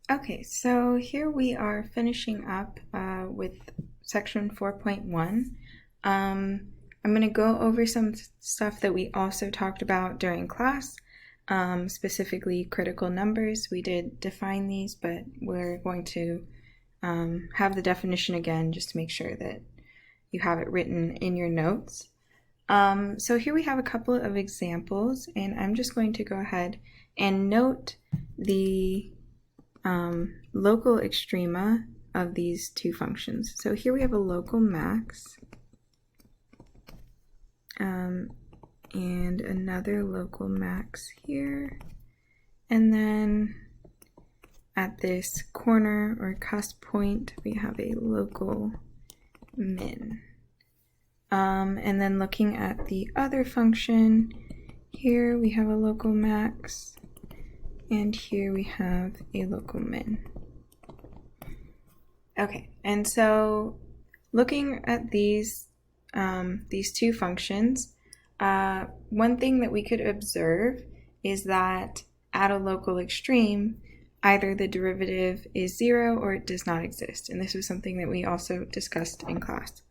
Okay, so here we are finishing up with section 4.1. I'm going to go over some stuff that we also talked about during class, specifically critical numbers. We did define these, but we're going to have the definition again just to make sure that you have it written in your notes. So here we have a couple of examples, and I'm just going to go ahead and note the local extrema of these two functions. So here we have a local max and another local max here. And then at this corner or cusp point, we have a local min. And then looking at the other function, here we have a local max, and here we have a local min. Okay, and so looking at these two functions, one thing that we could observe is that at a local extreme, either the derivative is 0 or it does not exist. And this was something that we also discussed in class.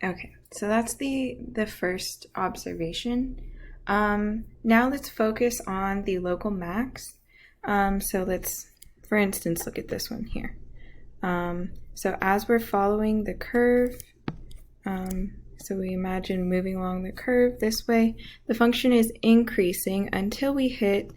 Okay, so that's the first observation. Now let's focus on the local max. So let's, for instance, look at this one here. So as we're following the curve, so we imagine moving along the curve this way, the function is increasing until we hit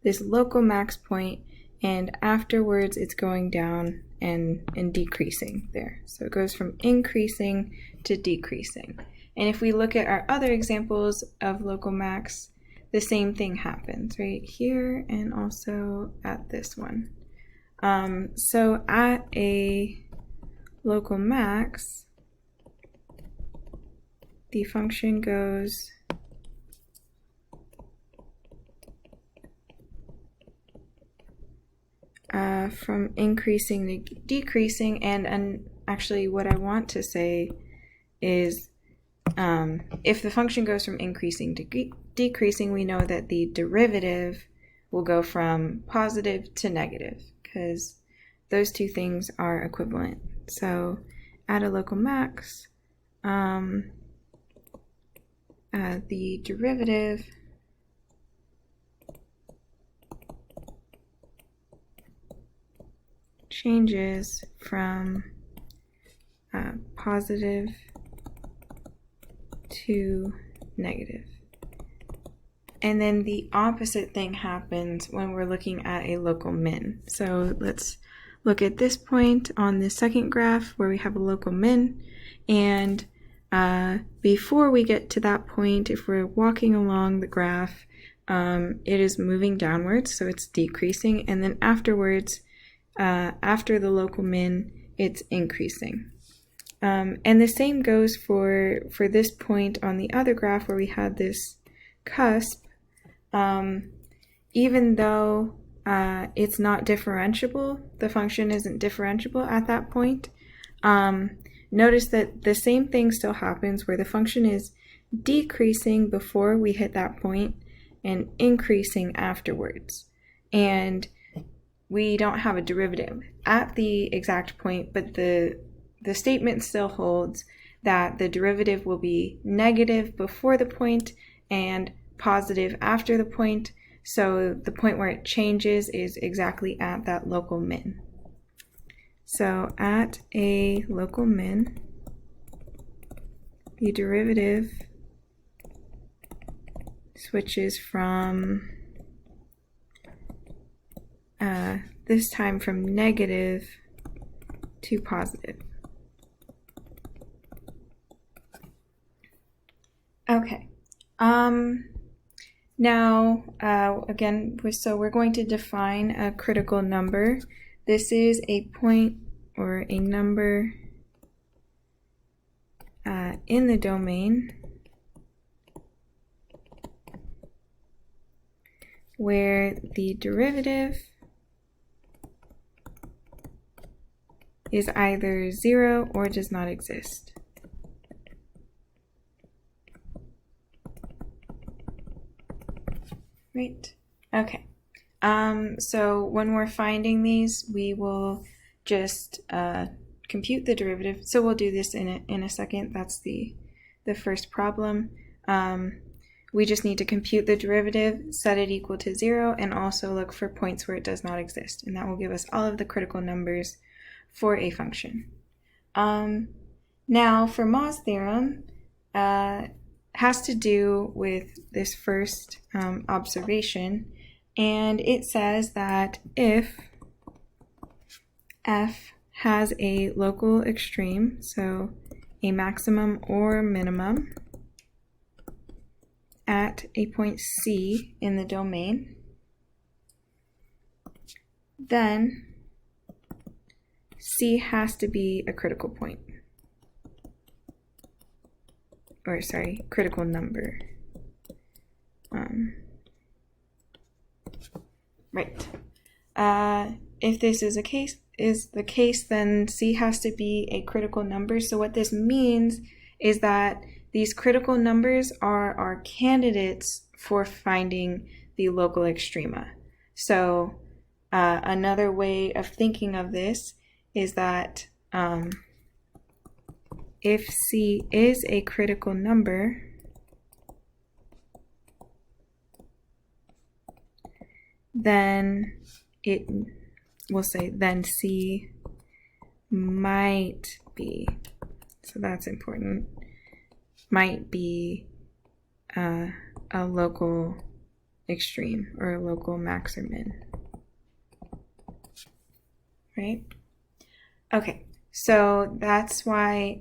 this local max point, and afterwards it's going down and decreasing there. So it goes from increasing to decreasing. And if we look at our other examples of local max, the same thing happens right here and also at this one. So at a local max, the function goes from increasing to decreasing, and actually what I want to say is if the function goes from increasing to decreasing, we know that the derivative will go from positive to negative because those two things are equivalent. So at a local max, the derivative changes from positive to negative. And then the opposite thing happens when we're looking at a local min. So let's look at this point on the second graph where we have a local min. And before we get to that point, if we're walking along the graph, it is moving downwards, so it's decreasing. And then afterwards, after the local min, it's increasing. And the same goes for this point on the other graph where we had this cusp. Even though it's not differentiable, the function isn't differentiable at that point, notice that the same thing still happens where the function is decreasing before we hit that point and increasing afterwards. And we don't have a derivative at the exact point, but the statement still holds that the derivative will be negative before the point and positive after the point. So the point where it changes is exactly at that local min. So at a local min, the derivative switches from this time from negative to positive. Okay. Now, again, so we're going to define a critical number. This is a point or a number in the domain where the derivative is either 0 or does not exist. Right. Okay. So when we're finding these, we will just compute the derivative. So we'll do this in a second. That's the first problem. We just need to compute the derivative, set it equal to 0, and also look for points where it does not exist. And that will give us all of the critical numbers for a function. Now for Mau's theorem, has to do with this first observation, and it says that if f has a local extreme, so a maximum or minimum at a point C in the domain, then C has to be a critical point. Or sorry, critical number. Right. If this is the case, then C has to be a critical number. So what this means is that these critical numbers are our candidates for finding the local extrema. So another way of thinking of this is that if C is a critical number, then then C might be, so that's important, might be a local extreme or a local max or min. Right? Okay, so that's why,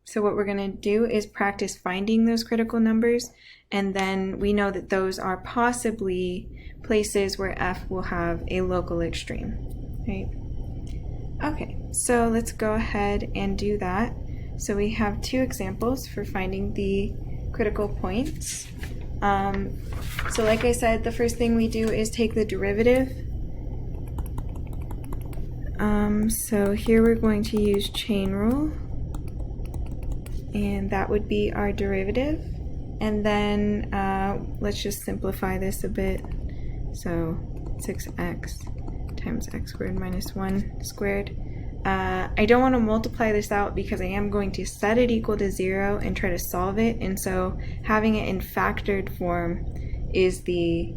so what we're going to do is practice finding those critical numbers, and then we know that those are possibly places where f will have a local extreme, right? Okay, so let's go ahead and do that. So we have two examples for finding the critical points. So like I said, the first thing we do is take the derivative. So here we're going to use chain rule, and that would be our derivative. And then let's just simplify this a bit. So 6x times x squared minus 1 squared. I don't want to multiply this out because I am going to set it equal to 0 and try to solve it, and so having it in factored form is the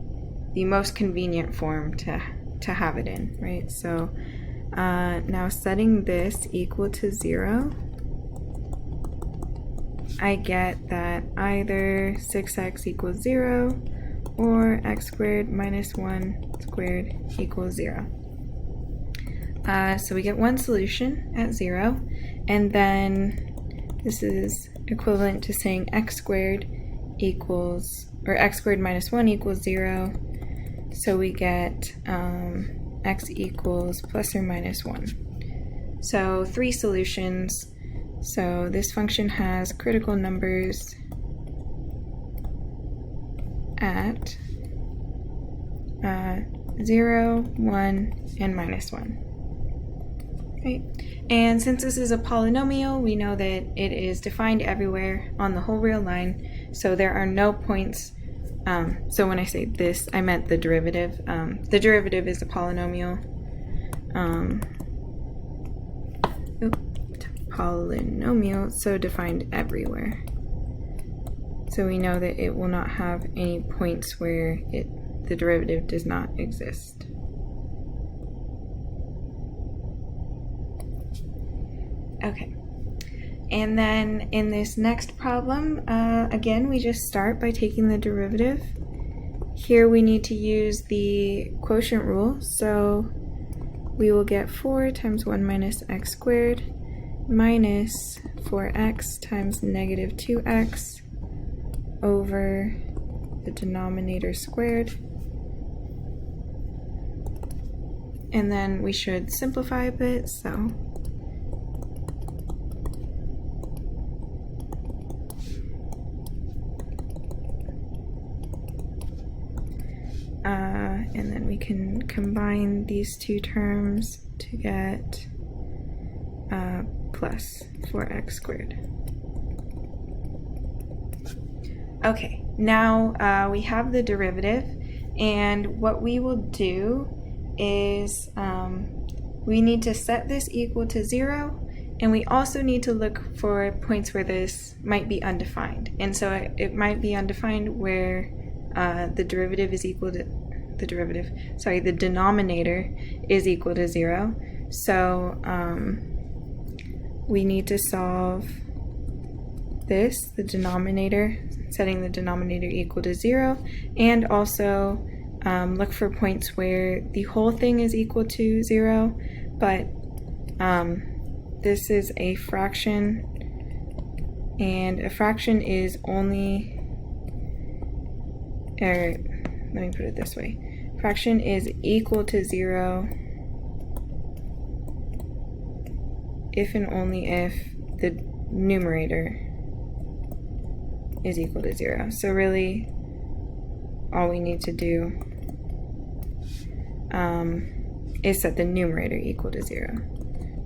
most convenient form to have it in, right? So now setting this equal to 0, I get that either 6x equals 0 or x squared minus 1 squared equals 0. So we get one solution at 0, and then this is equivalent to saying x squared equals, or x squared minus 1 equals 0. So we get x equals plus or minus 1. So three solutions. So this function has critical numbers at 0, 1, and minus 1. Right? And since this is a polynomial, we know that it is defined everywhere on the whole real line, so there are no points. So when I say this, I meant the derivative. The derivative is a polynomial. Polynomial, so defined everywhere. So we know that it will not have any points where the derivative does not exist. Okay, and then in this next problem, again, we just start by taking the derivative. Here we need to use the quotient rule, so we will get 4 times 1 minus x squared minus 4x times negative 2x over the denominator squared. And then we should simplify a bit, so we can combine these two terms to get plus 4x squared. Okay, now we have the derivative, and what we will do is we need to set this equal to 0, and we also need to look for points where this might be undefined. And so it might be undefined where the derivative is equal to the denominator is equal to 0. So we need to solve this, the denominator, setting the denominator equal to 0, and also look for points where the whole thing is equal to 0, but this is a fraction, and a fraction is only, let me put it this way, fraction is equal to 0 if and only if the numerator is equal to 0. So really all we need to do is set the numerator equal to 0.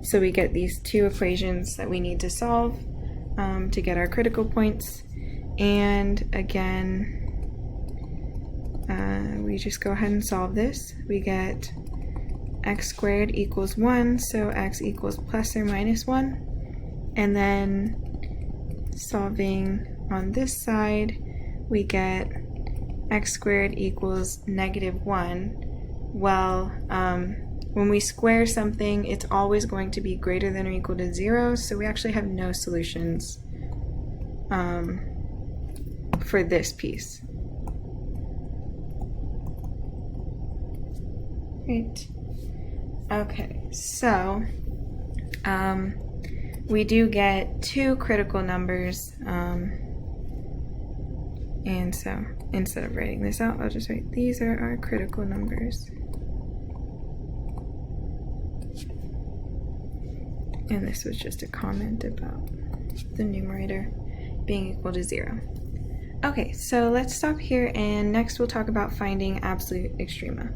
So we get these two equations that we need to solve to get our critical points, and again we just go ahead and solve this. We get x squared equals 1, so x equals plus or minus 1, and then solving on this side we get x squared equals -1. Well, when we square something, it's always going to be greater than or equal to 0, so we actually have no solutions for this piece. Right. Okay, so we do get two critical numbers, and so instead of writing this out, I'll just write these are our critical numbers. And this was just a comment about the numerator being equal to 0. Okay, so let's stop here, and next we'll talk about finding absolute extrema.